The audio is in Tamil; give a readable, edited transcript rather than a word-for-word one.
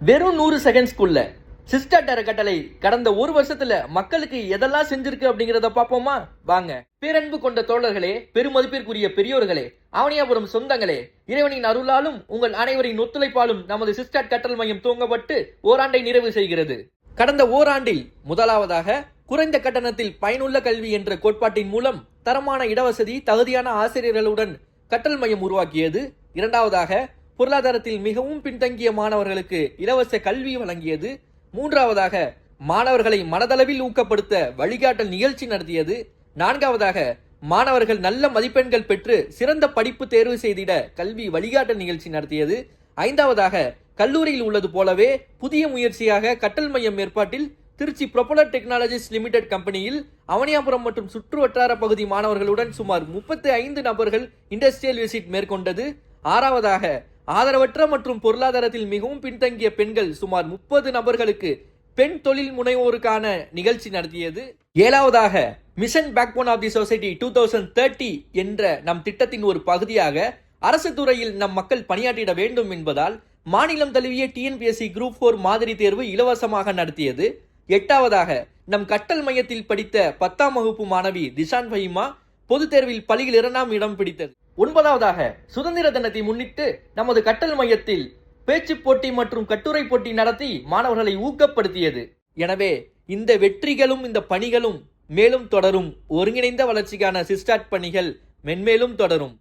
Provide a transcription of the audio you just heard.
வெறும் 100 செகண்ட்ஸ்க்குள்ள சிஸ்டாட் அறக்கட்டளை கடந்த ஒரு வருஷத்துல மக்களுக்கு எதெல்லாம் செஞ்சிருக்கு அப்படிங்கறத பாப்போமா வாங்க. பேரன்பு கொண்ட தோழர்களே, பெருமதிப்பிற்குரிய பெரியோர்களே, அவனியாபுரம் சொந்தங்களே, இறைவனின் அருளாலும் உங்கள் அனைவரின் ஒத்துழைப்பாலும் நமது சிஸ்டாட் கற்றல் மையம் துவங்கப்பட்டு ஓராண்டை நிறைவு செய்கிறது. கடந்த ஓராண்டில் முதலாவதாக குறைந்த கட்டணத்தில் பயனுள்ள கல்வி என்ற கோட்பாட்டின் மூலம் தரமான இடவசதி, தகுதியான ஆசிரியர்களுடன் கற்றல் மையம் உருவாக்கியது. இரண்டாவதாக பொருளாதாரத்தில் மிகவும் பின்தங்கிய மாணவர்களுக்கு இலவச கல்வி வழங்கியது. மூன்றாவதாக மாணவர்களை மனதளவில் ஊக்கப்படுத்த வழிகாட்டல் நிகழ்ச்சி நடத்தியது. நான்காவதாக மாணவர்கள் நல்ல மதிப்பெண்கள் பெற்று சிறந்த படிப்பு தேர்வு செய்திட கல்வி வழிகாட்டல் நிகழ்ச்சி நடத்தியது. ஐந்தாவதாக கல்லூரியில் உள்ளது போலவே புதிய முயற்சியாக கற்றல் மையம் ஏற்பாட்டில் திருச்சி ப்ரொபலர் டெக்னாலஜிஸ் லிமிடெட் கம்பெனியில் அவனியாபுரம் மற்றும் சுற்று வட்டார பகுதி மாணவர்களுடன் சுமார் 35 நபர்கள் இண்டஸ்ட்ரியல் விசிட் மேற்கொண்டது. ஆறாவதாக ஆதரவற்ற மற்றும் பொருளாதாரத்தில் மிகவும் பின்தங்கிய பெண்கள் சுமார் 30 நபர்களுக்கு பெண் தொழில் முனைவோருக்கான நிகழ்ச்சி நடத்தியது. ஏழாவதாக mission backbone of the society 2030 என்ற நம் திட்டத்தின் ஒரு பகுதியாக அரசு துறையில் நம் மக்கள் பணியாற்றிட வேண்டும் என்பதால் மாநிலம் தழுவிய டிஎன்பிஎஸ்சி குரூப் 4 மாதிரி தேர்வு இலவசமாக நடத்தியது. எட்டாவதாக நம் கற்றல் மையத்தில் படித்த 10ஆம் வகுப்பு மாணவி திஷான் ஃபஹிமா பொது தேர்வில் பள்ளியில் 2ஆம் இடம் பிடித்தது. ஒன்பதாவதாக சுதந்திர தினத்தை முன்னிட்டு நமது கற்றல் மையத்தில் பேச்சு போட்டி மற்றும் கட்டுரை போட்டி நடத்தி மாணவர்களை ஊக்கப்படுத்தியது. எனவே இந்த வெற்றிகளும் இந்த பணிகளும் மேலும் தொடரும். ஒருங்கிணைந்த வளர்ச்சிக்கான சிஸ்டாட் பணிகள் மென்மேலும் தொடரும்.